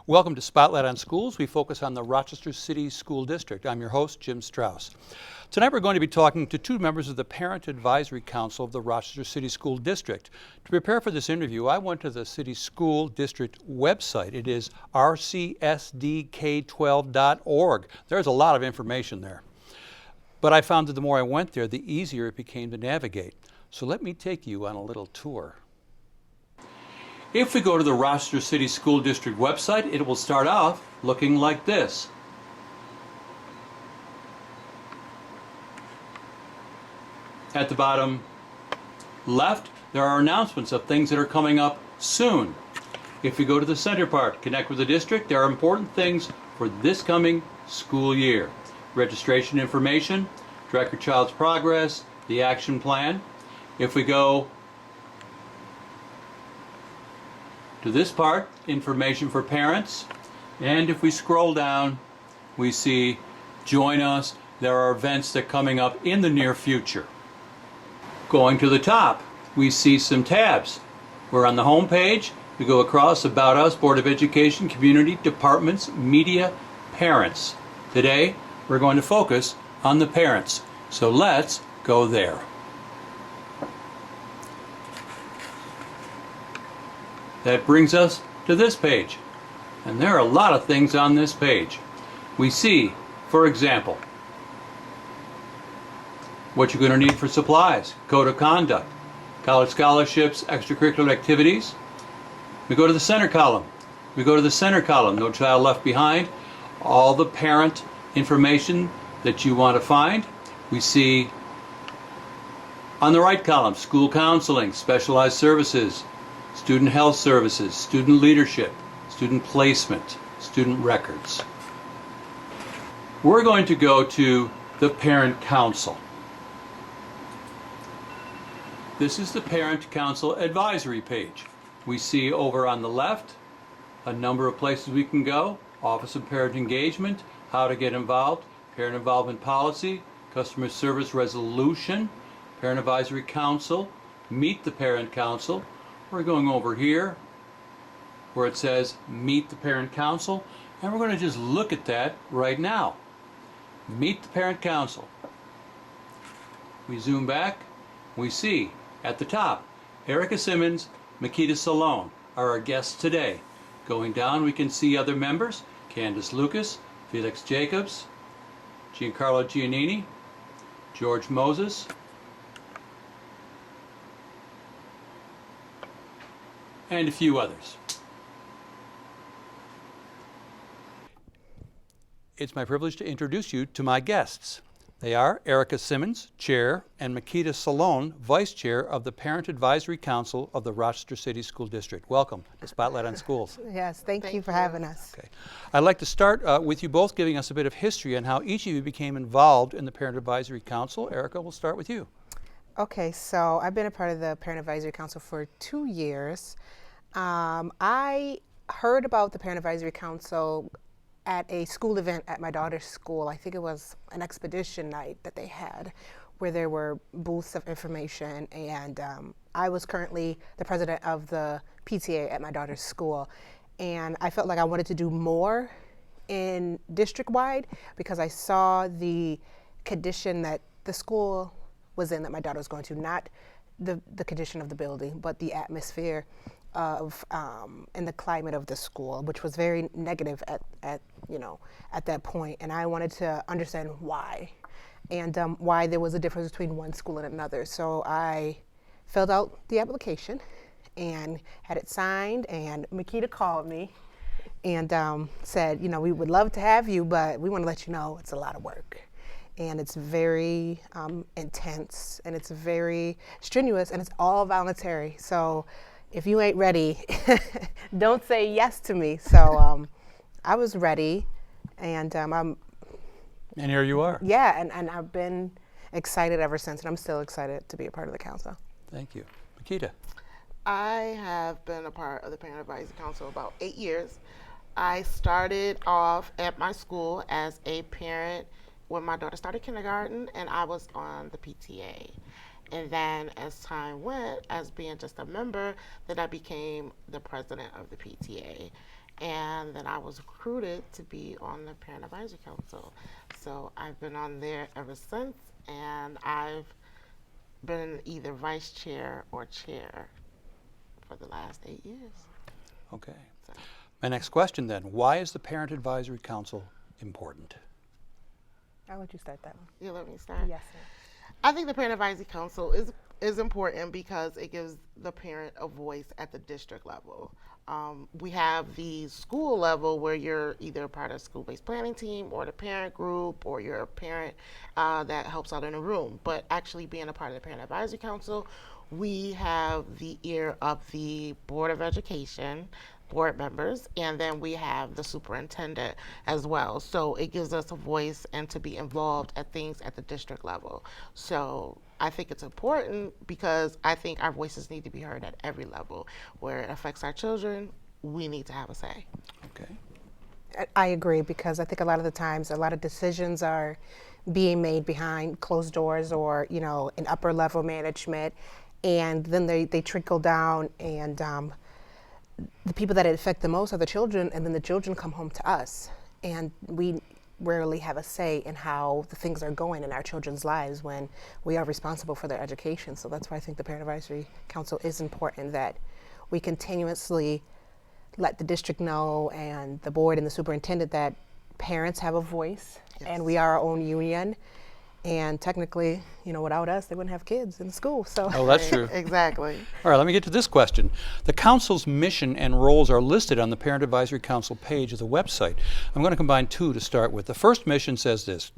Welcome to Spotlight on Schools. We focus on the Rochester City School District. I'm your host, Jim Strauss. Tonight we're going to be talking to two members of the Parent Advisory Council of the Rochester City School District. To prepare for this interview, I went to the City School District website. It is rcsdk12.org. There's a lot of information there. But I found that the more I went there, the easier it became to navigate. So let me take you on a little tour. If we go to the Rochester City School District website, it will start off looking like this. At the bottom left, there are announcements of things that are coming up soon. If we go to the center part, Connect with the District, there are important things for this coming school year. Registration information, track your child's progress, the action plan. If we go to this part, information for parents, and if we scroll down, we see join us. There are events that are coming up in the near future. Going to the top, we see some tabs. We're on the home page. We go across About Us, Board of Education, Community, Departments, Media, Parents. Today, we're going to focus on the parents. So let's go there. That brings us to this page. And there are a lot of things on this page. We see, for example, what you're going to need for supplies, code of conduct, college scholarships, extracurricular activities. We go to the center column. No Child Left Behind. All the parent information that you want to find. We see on the right column, school counseling, specialized services, student health services, student leadership, student placement, student records. We're going to go to the Parent Council. This is the Parent Council Advisory page. We see over on the left a number of places we can go. Office of Parent Engagement, how to get involved, Parent Involvement Policy, Customer Service Resolution, Parent Advisory Council, Meet the Parent Council. We're going over here where it says Meet the Parent Council, and we're going to just look at that right now. Meet the Parent Council. We zoom back, we see at the top, Ericka Simmons, Makita Saloane are our guests today. Going down, we can see other members, Candace Lucas, Felix Jacobs, Giancarlo Giannini, George Moses, and a few others. It's my privilege to introduce you to my guests. They are Ericka Simmons, Chair, and Makita Saloane, Vice Chair of the Parent Advisory Council of the Rochester City School District. Welcome to Spotlight on Schools. Yes, thank you for having us. Okay. I'd like to start with you both giving us a bit of history on how each of you became involved in the Parent Advisory Council. Ericka, we'll start with you. Okay, so I've been a part of the Parent Advisory Council for 2 years. I heard about the Parent Advisory Council at a school event at my daughter's school. I think it was an expedition night that they had where there were booths of information, and I was currently the president of the PTA at my daughter's school, and I felt like I wanted to do more in district-wide because I saw the condition that the school was in that my daughter was going to, not the condition of the building, but the atmosphere of and the climate of the school, which was very negative at that point, and I wanted to understand why, and why there was a difference between one school and another. So I filled out the application and had it signed, and Makita called me and said, we would love to have you, but we want to let you know it's a lot of work. And it's very intense, and it's very strenuous, and it's all voluntary. So if you ain't ready, don't say yes to me. So I was ready, and and here you are. Yeah, and I've been excited ever since, and I'm still excited to be a part of the council. Thank you. Makita. I have been a part of the Parent Advisory Council about 8 years. I started off at my school as a parent when my daughter started kindergarten, and I was on the PTA. And then as time went, as being just a member, then I became the president of the PTA. and then I was recruited to be on the Parent Advisory Council. So I've been on there ever since, and I've been either vice chair or chair for the last 8 years. Okay. So, My next question then, why is the Parent Advisory Council important? I'll let you start that one. you let me start? Yes, sir. I think the Parent Advisory Council is important because it gives the parent a voice at the district level. We have the school level where you're either part of a school-based planning team or the parent group, or you're a parent that helps out in a room. But actually being a part of the Parent Advisory Council, we have the ear of the Board of Education, board members, and then we have the superintendent as well. So it gives us a voice and to be involved at things at the district level. So I think it's important because I think our voices need to be heard at every level. Where it affects our children, we need to have a say. Okay. I agree, because I think a lot of the times a lot of decisions are being made behind closed doors or, you know, in upper level management, and then they trickle down, and the people that it affect the most are the children, and then the children come home to us, and we rarely have a say in how the things are going in our children's lives when we are responsible for their education. So that's why I think the Parent Advisory Council is important, that we continuously let the district know and the board and the superintendent that parents have a voice, and we are our own union. And technically, you know, without us, they wouldn't have kids in school. So Oh, that's true. Exactly. All right, let me get to this question. The council's mission and roles are listed on the Parent Advisory Council page of the website. I'm going to combine two to start with. The first mission says this,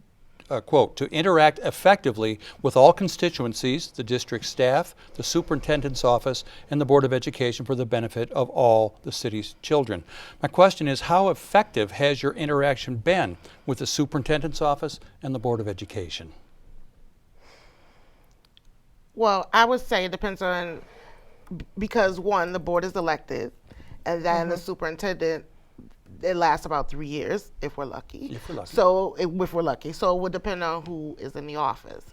quote, to interact effectively with all constituencies, the district staff, the superintendent's office, and the Board of Education for the benefit of all the city's children. My question is, how effective has your interaction been with the superintendent's office and the Board of Education? Well, I would say it depends on, because one, the board is elected, and then the superintendent, it lasts about 3 years if we're lucky. If we're lucky. So if we're lucky, so it would depend on who is in the office.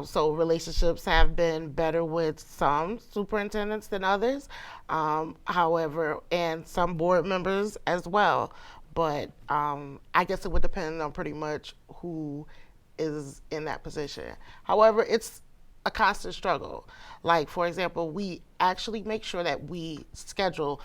So relationships have been better with some superintendents than others. However, and some board members as well. But I guess it would depend on pretty much who is in that position. However, it's a constant struggle. Like, for example, we actually make sure that we schedule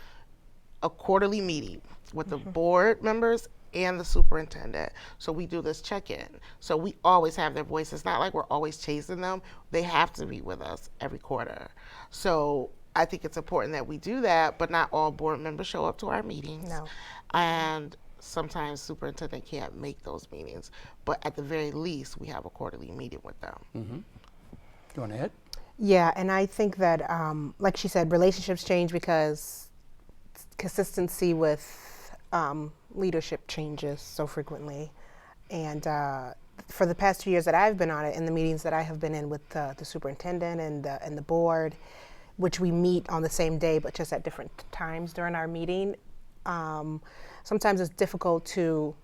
a quarterly meeting with the board members and the superintendent. So we do this check-in. So we always have their voice. It's not like we're always chasing them. They have to be with us every quarter. So I think it's important that we do that, but not all board members show up to our meetings. No. And sometimes superintendent can't make those meetings. But at the very least, we have a quarterly meeting with them. You want to add? yeah, and I think that, like she said, relationships change because consistency with leadership changes so frequently. And for the past 2 years that I've been on it, in the meetings that I have been in with the superintendent and the board, which we meet on the same day but just at different times during our meeting, sometimes it's difficult to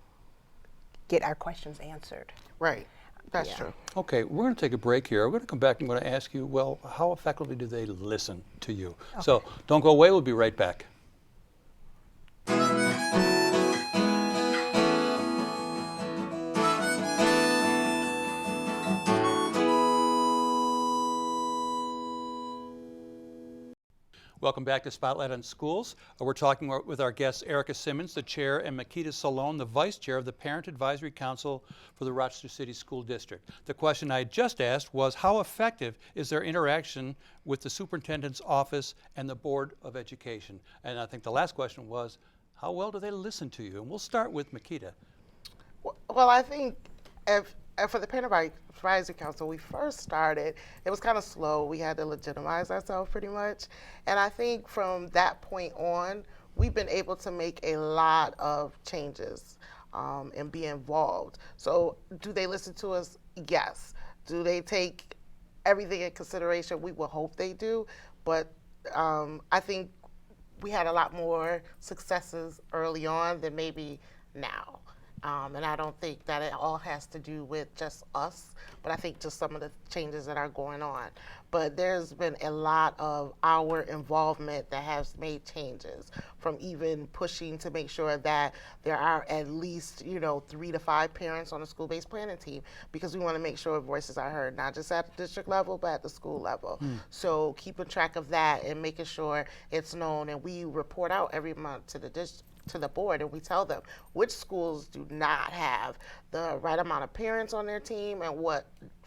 get our questions answered. Right. That's Yeah. true. Okay, we're going to take a break here. We're going to come back and I'm going to ask you, well, how effectively do they listen to you? So don't go away. We'll be right back. Welcome back to Spotlight on Schools. We're talking with our guests, Ericka Simmons, the chair, and Makita Saloane, the vice chair of the Parent Advisory Council for the Rochester City School District. The question I just asked was, how effective is their interaction with the superintendent's office and the Board of Education? And I think the last question was, how well do they listen to you? And we'll start with Makita. Well, I think for the Parent Advisory Council, we first started, it was kind of slow. We had to legitimize ourselves pretty much. And I think from that point on, we've been able to make a lot of changes and be involved. So do they listen to us? Yes. Do they take everything in consideration? We will hope they do. But I think we had a lot more successes early on than maybe now. And I don't think that it all has to do with just us, but I think just some of the changes that are going on. But there's been a lot of our involvement that has made changes, from even pushing to make sure that there are at least, 3 to 5 parents on the school-based planning team, because we want to make sure voices are heard, not just at the district level, but at the school level. So keeping track of that and making sure it's known, and we report out every month to the board, and we tell them which schools do not have the right amount of parents on their team, and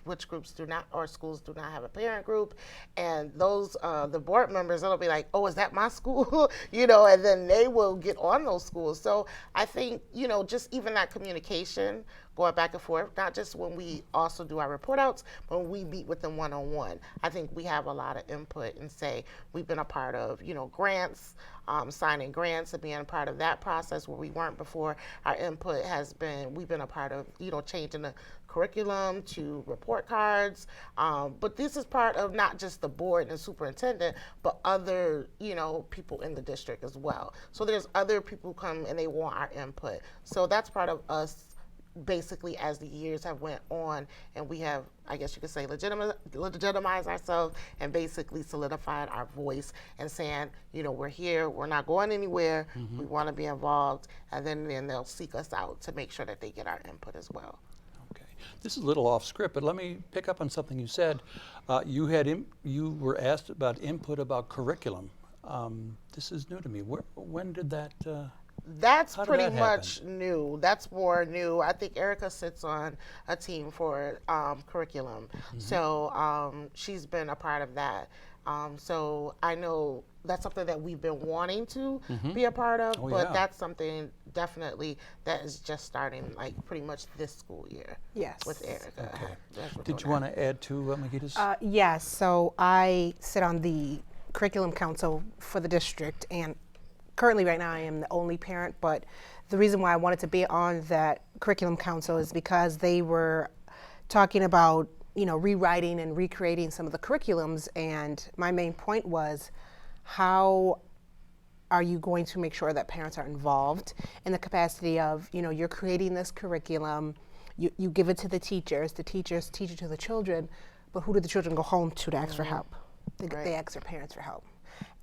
which groups do not, or schools do not have a parent group. And those the board members, they'll be like, oh, is that my school? And then they will get on those schools. So I think, just even that communication going back and forth, not just when we also do our report outs, but when we meet with them one-on-one. I think we have a lot of input and say. We've been a part of, grants, signing grants and being a part of that process where we weren't before. Our input has been, we've been a part of, changing the curriculum to report cards. But this is part of not just the board and superintendent, but other, people in the district as well. So there's other people who come and they want our input. So that's part of us basically as the years have went on, and we have, I guess you could say, legitimize ourselves and basically solidified our voice and saying, we're here, we're not going anywhere, we want to be involved, and then they'll seek us out to make sure that they get our input as well. Okay. This is a little off script, but let me pick up on something you said. You were asked about input about curriculum. This is new to me. When did that? That's How did pretty that much new. That's more new. I think Ericka sits on a team for curriculum. So she's been a part of that. So I know that's something that we've been wanting to be a part of, but that's something definitely that is just starting like pretty much this school year. Yes. With Ericka. Okay. Did you want to add to Makita's? Yes, so I sit on the curriculum council for the district, and currently right now I am the only parent, but the reason why I wanted to be on that curriculum council is because they were talking about, rewriting and recreating some of the curriculums, and my main point was, how are you going to make sure that parents are involved in the capacity of, you're creating this curriculum, you give it to the teachers teach it to the children, but who do the children go home to ask for help? They ask their parents for help.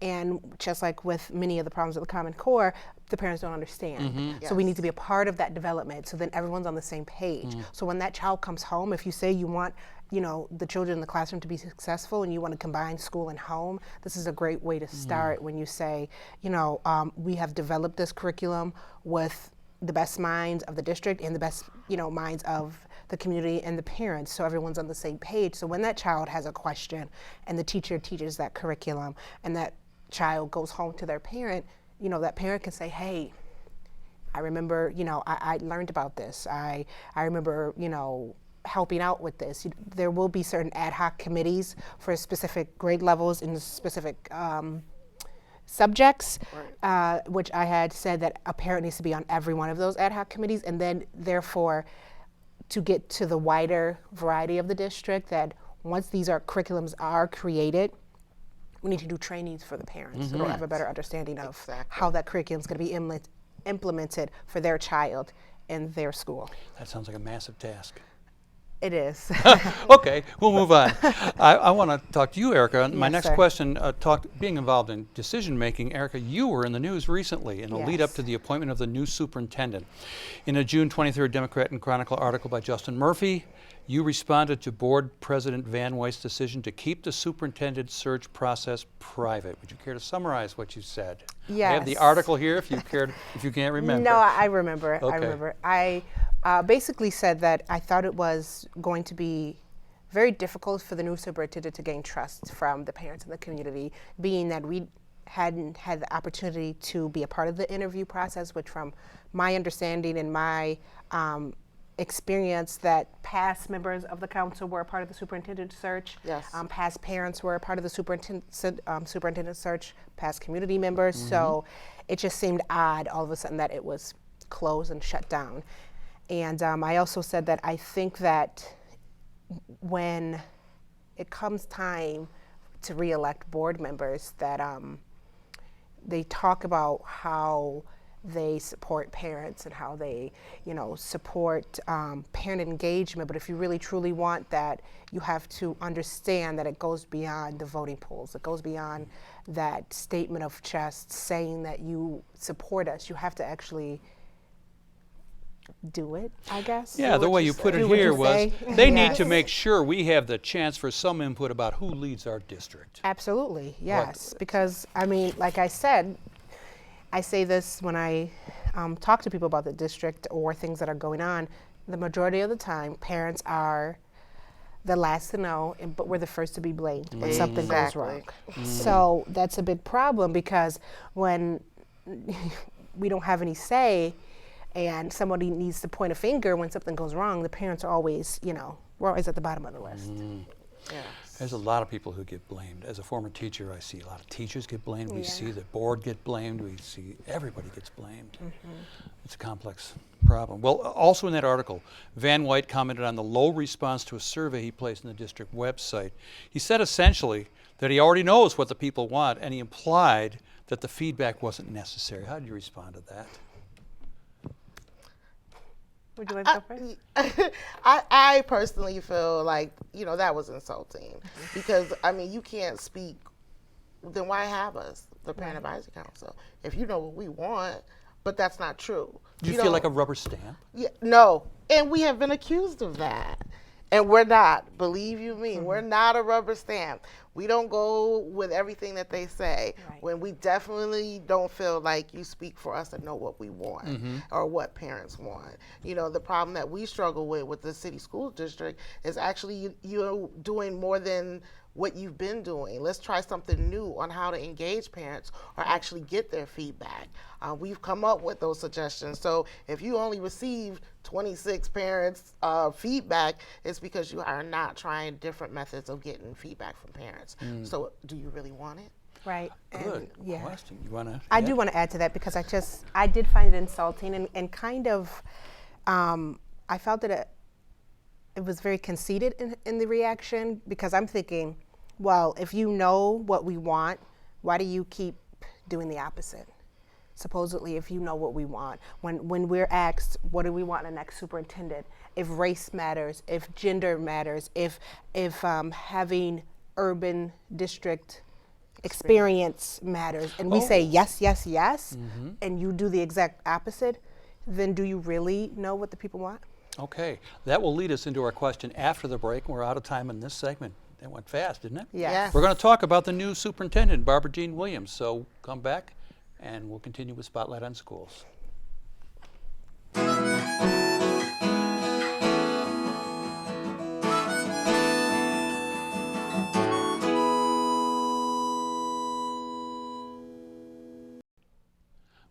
And just like with many of the problems with the Common Core, the parents don't understand. So we need to be a part of that development, so then everyone's on the same page. So when that child comes home, if you say you want, the children in the classroom to be successful and you want to combine school and home, this is a great way to start when you say, we have developed this curriculum with the best minds of the district and the best, minds of the community and the parents, so everyone's on the same page. So when that child has a question and the teacher teaches that curriculum and that child goes home to their parent, that parent can say, hey, I remember, I learned about this. I remember, helping out with this. There will be certain ad hoc committees for specific grade levels in specific subjects, which I had said that a parent needs to be on every one of those ad hoc committees, and then therefore to get to the wider variety of the district, that once these curriculums are created, we need to do trainings for the parents so they'll have a better understanding of how that curriculum is going to be implemented for their child in their school. That sounds like a massive task. It is. Okay, we'll move on. I want to talk to you, Ericka. My Yes, next sir. question, being involved in decision making, Ericka, you were in the news recently in a lead up Yes. to the appointment of the new superintendent. In a June 23rd Democrat and Chronicle article by Justin Murphy, you responded to Board President Van Wy's decision to keep the superintendent search process private. Would you care to summarize what you said? I have the Yes. article here if you can't remember. No, I remember it. Okay. I remember. I basically said that I thought it was going to be very difficult for the new superintendent to gain trust from the parents in the community, being that we hadn't had the opportunity to be a part of the interview process, which from my understanding and my experience, that past members of the council were a part of the superintendent search. Yes. Past parents were a part of the superintendent search, past community members. So it just seemed odd all of a sudden that it was closed and shut down. And I also said that I think that when it comes time to re-elect board members, that they talk about how they support parents and how they, support parent engagement. But if you really truly want that, you have to understand that it goes beyond the voting polls. It goes beyond that statement of just saying that you support us. You have to actually do it, I guess. Yeah, the way you put it here was they need to make sure we have the chance for some input about who leads our district. Absolutely, yes. Because, like I said, I say this when I talk to people about the district or things that are going on. The majority of the time, parents are the last to know, but we're the first to be blamed when something goes wrong. So that's a big problem, because when we don't have any say and somebody needs to point a finger when something goes wrong, the parents are always, we're always at the bottom of the list. Yes. There's a lot of people who get blamed. As a former teacher, I see a lot of teachers get blamed. We see the board get blamed. We see everybody gets blamed. It's a complex problem. Well, also in that article, Van White commented on the low response to a survey he placed on the district website. He said essentially that he already knows what the people want, and he implied that the feedback wasn't necessary. How did you respond to that? Would you like to go first? I personally feel like, that was insulting, because, you can't speak, then why have us, the Parent Advisory Council, if you know what we want, but that's not true. Do you feel like a rubber stamp? Yeah, no, and we have been accused of that. And we're not, believe you me, we're not a rubber stamp. We don't go with everything that they say. When we definitely don't feel like you speak for us and know what we want or what parents want. The problem that we struggle with the city school district is actually you doing more than what you've been doing. Let's try something new on how to engage parents or actually get their feedback. We've come up with those suggestions. So if you only received 26 parents' feedback, it's because you are not trying different methods of getting feedback from parents. So do you really want it? Right. Good question. You want to? I do want to add to that, because I did find it insulting and kind of, I felt that it was very conceited in the reaction, because I'm thinking, well, if you know what we want, why do you keep doing the opposite? Supposedly, if you know what we want, when we're asked, what do we want in the next superintendent? If race matters, if gender matters, if having urban district experience matters, and we say yes, yes, yes, and you do the exact opposite, then do you really know what the people want? Okay, that will lead us into our question after the break. We're out of time in this segment. That went fast, didn't it? Yes. We're going to talk about the new superintendent, Barbara Jean Williams. So come back, and we'll continue with Spotlight on Schools.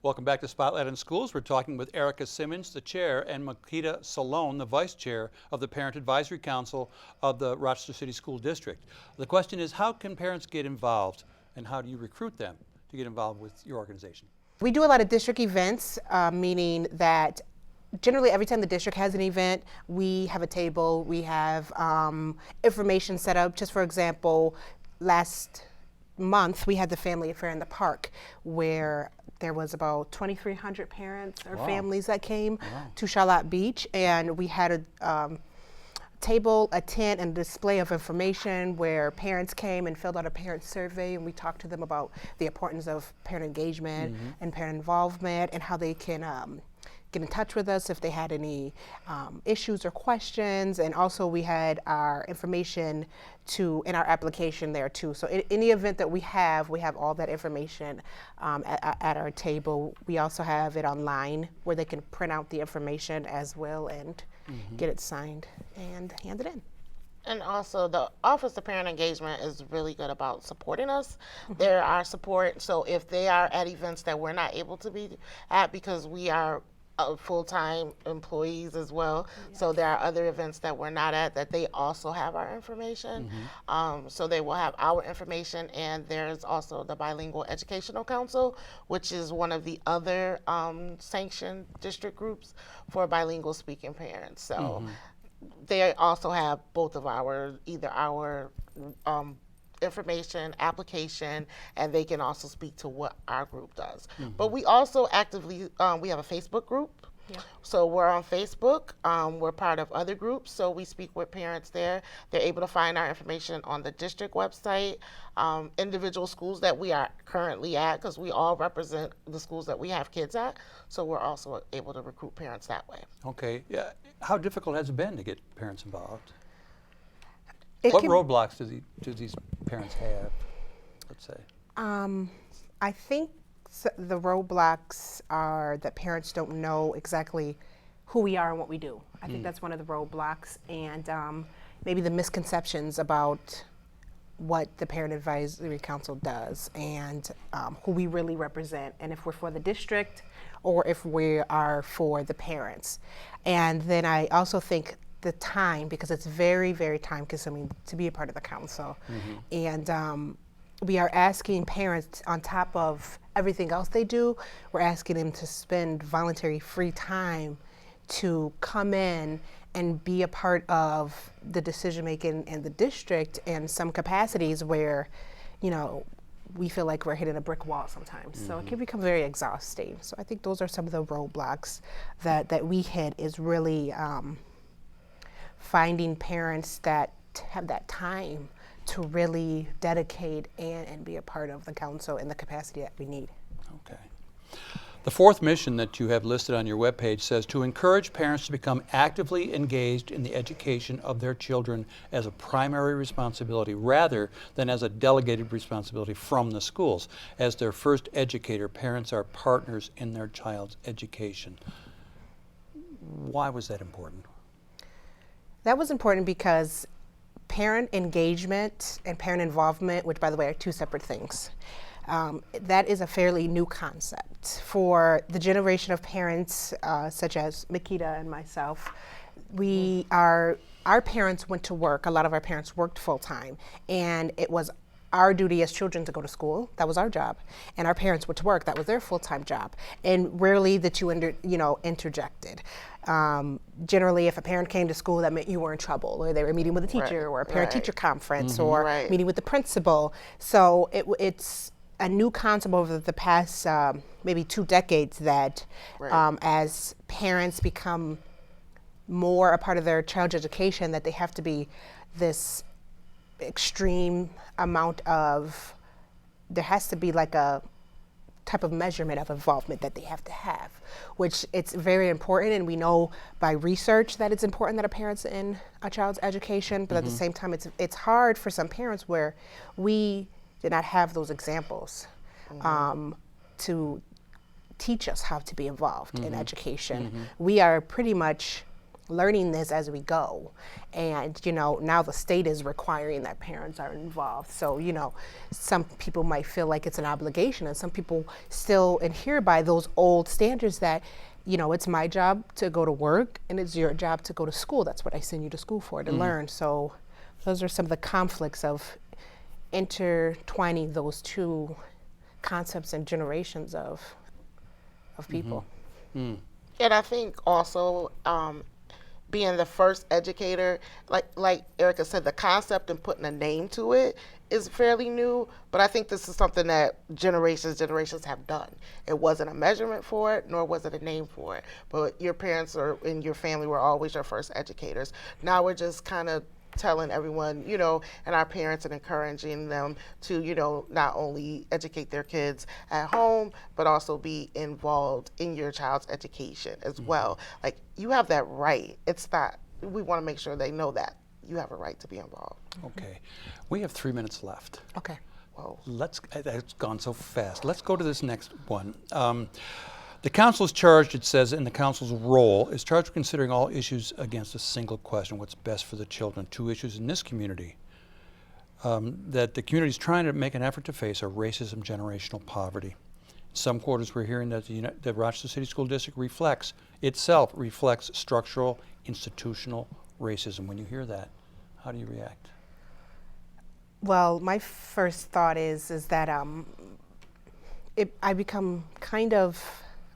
Welcome back to Spotlight on Schools. We're talking with Ericka Simmons, the chair, and Makita Saloane, the vice chair of the Parent Advisory Council of the Rochester City School District. The question is, how can parents get involved, and how do you recruit them to get involved with your organization? We do a lot of district events, meaning that generally every time the district has an event, we have a table, we have information set up. Just for example, last month we had the family affair in the park, where there was about 2,300 parents or families that came to Charlotte Beach, and we had a table, a tent, and a display of information where parents came and filled out a parent survey, and we talked to them about the importance of parent engagement and parent involvement, and how they can get in touch with us if they had any issues or questions. And also we had our information in our application there too. So any event that we have all that information at our table. We also have it online where they can print out the information as well and get it signed and hand it in. And also, the Office of Parent Engagement is really good about supporting us. They're our support. So if they are at events that we're not able to be at, because we are full-time employees as well, so there are other events that we're not at that they also have our information. So they will have our information, and there's also the Bilingual Educational Council, which is one of the other sanctioned district groups for bilingual speaking parents. So they also have both of either our information, application, and they can also speak to what our group does. But we also actively, we have a Facebook group. So we're on Facebook. We're part of other groups, so we speak with parents there. They're able to find our information on the district website, individual schools that we are currently at, because we all represent the schools that we have kids at. So we're also able to recruit parents that way. Okay. Yeah. How difficult has it been to get parents involved? It What can- roadblocks do these parents have, let's say? I think the roadblocks are that parents don't know exactly who we are and what we do. I think that's one of the roadblocks, and maybe the misconceptions about what the Parent Advisory Council does and who we really represent, and if we're for the district or if we are for the parents. And then I also think the time, because it's very, very time consuming to be a part of the council. And we are asking parents, on top of everything else they do, we're asking them to spend voluntary free time to come in and be a part of the decision making in the district in some capacities where, you know, we feel like we're hitting a brick wall sometimes. So it can become very exhausting. So I think those are some of the roadblocks that we hit, is really finding parents that have that time to really dedicate and be a part of the council in the capacity that we need. Okay. The fourth mission that you have listed on your webpage says to encourage parents to become actively engaged in the education of their children as a primary responsibility rather than as a delegated responsibility from the schools. As their first educator, parents are partners in their child's education. Why was that important? That was important because parent engagement and parent involvement, which by the way are two separate things, that is a fairly new concept. For the generation of parents such as Makita and myself, our parents went to work. A lot of our parents worked full time, and it was our duty as children to go to school. That was our job. And our parents went to work. That was their full-time job. And rarely that you interjected. Generally, if a parent came to school, that meant you were in trouble, or they were meeting with a teacher, or a parent-teacher conference, or meeting with the principal. So it's a new concept over the past maybe 2 decades that as parents become more a part of their child's education, that they have to be this extreme amount of, there has to be like a type of measurement of involvement that they have to have, which it's very important, and we know by research that it's important that a parent's in a child's education, but at the same time it's hard for some parents where we did not have those examples to teach us how to be involved in education. We are pretty much learning this as we go, and now the state is requiring that parents are involved. So some people might feel like it's an obligation, and some people still adhere by those old standards that it's my job to go to work and it's your job to go to school. That's what I send you to school for, to learn. So those are some of the conflicts of intertwining those two concepts and generations of people. And I think also being the first educator, like Ericka said, the concept and putting a name to it is fairly new, but I think this is something that generations have done. It wasn't a measurement for it, nor was it a name for it, but your parents and your family were always your first educators. Now we're just kind of telling everyone, and our parents, and encouraging them to, not only educate their kids at home, but also be involved in your child's education as well. Like, you have that right. It's that we want to make sure they know that you have a right to be involved. Okay. We have 3 minutes left. Okay. Whoa. It's gone so fast. Let's go to this next one. The council is charged, it says, in the council's role, is charged with considering all issues against a single question, what's best for the children. 2 issues in this community that the community is trying to make an effort to face are racism, generational poverty. In some quarters we're hearing that the Rochester City School District reflects structural, institutional racism. When you hear that, how do you react? Well, my first thought is that I become kind of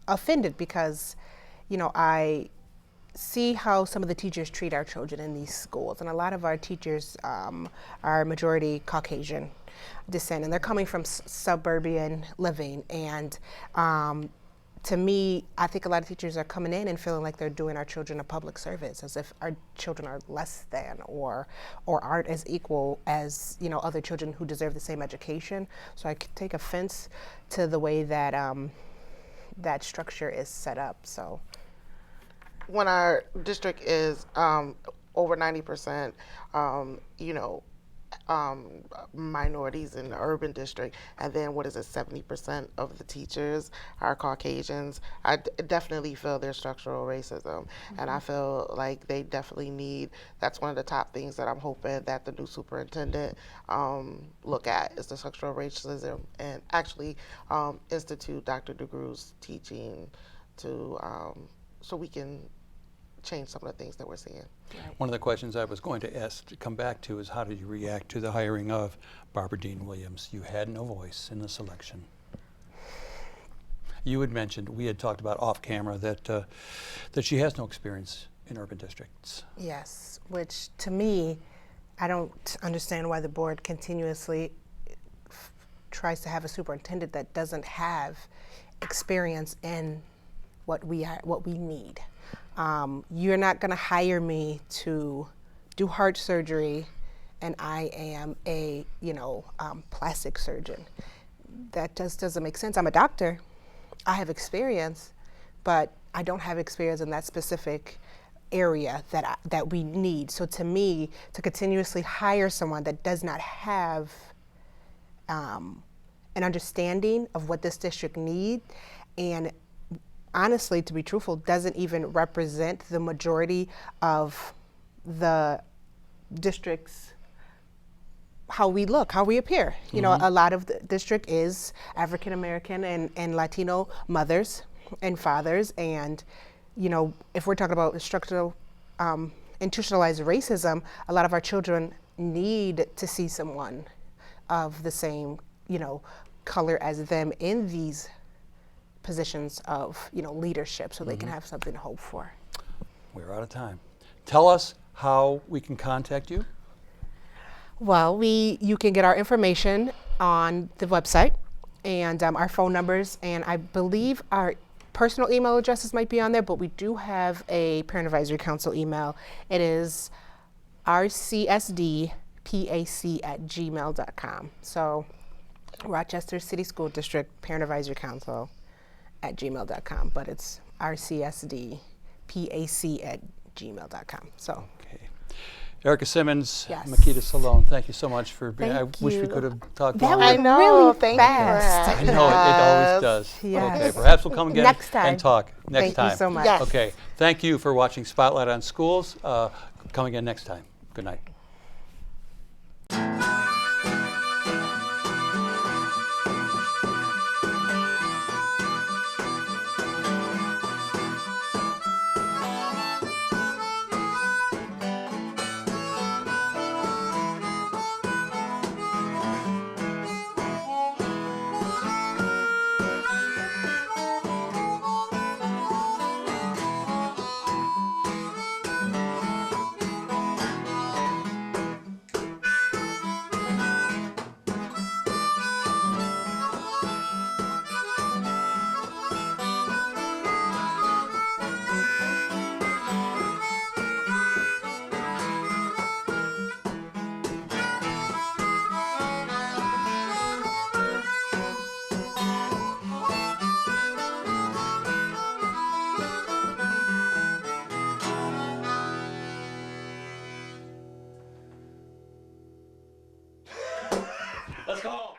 offended because, I see how some of the teachers treat our children in these schools. And a lot of our teachers are majority Caucasian descent, and they're coming from suburban living. And to me, I think a lot of teachers are coming in and feeling like they're doing our children a public service, as if our children are less than or aren't as equal as, you know, other children who deserve the same education. So I take offense to the way that that structure is set up. So when our district is over 90%, you know, minorities in the urban district, and then what is it, 70% of the teachers are Caucasians, I definitely feel there's structural racism. And I feel like they definitely need, that's one of the top things that I'm hoping that the new superintendent look at, is the structural racism, and actually institute Dr. DeGrew's teaching to so we can change some of the things that we're seeing. One of the questions I was going to ask to come back to is, how did you react to the hiring of Barbara Dean Williams? You had no voice in the selection. You had mentioned, we had talked about off camera, that that she has no experience in urban districts. yes, which to me, I don't understand why the board continuously tries to have a superintendent that doesn't have experience in what we need. You're not going to hire me to do heart surgery, and I am a plastic surgeon. That just doesn't make sense. I'm a doctor. I have experience, but I don't have experience in that specific area that we need. So to me, to continuously hire someone that does not have an understanding of what this district needs, and honestly, to be truthful, doesn't even represent the majority of the district's, how we look, how we appear. You know, a lot of the district is African American and Latino mothers and fathers. And, you know, if we're talking about structural, institutionalized racism, a lot of our children need to see someone of the same, you know, color as them in these positions of, you know, leadership, so they can have something to hope for. We're out of time. Tell us how we can contact you. Well, you can get our information on the website, and our phone numbers, and I believe our personal email addresses might be on there, but we do have a Parent Advisory Council email. It is rcsdpac@gmail.com. So Rochester City School District Parent Advisory Council @gmail.com, but it's rcsdpac@gmail.com. So. Okay. Ericka Simmons, Yes. Makita Saloane, thank you so much for being. Thank I wish we you. could have talked That longer. was I know, really thank fast. you for I know, it always does. Yes. Okay, perhaps we'll come again Next time. and talk next Thank time. you so much. Yes. Okay, thank you for watching Spotlight on Schools. Come again next time. Good night. Let's go.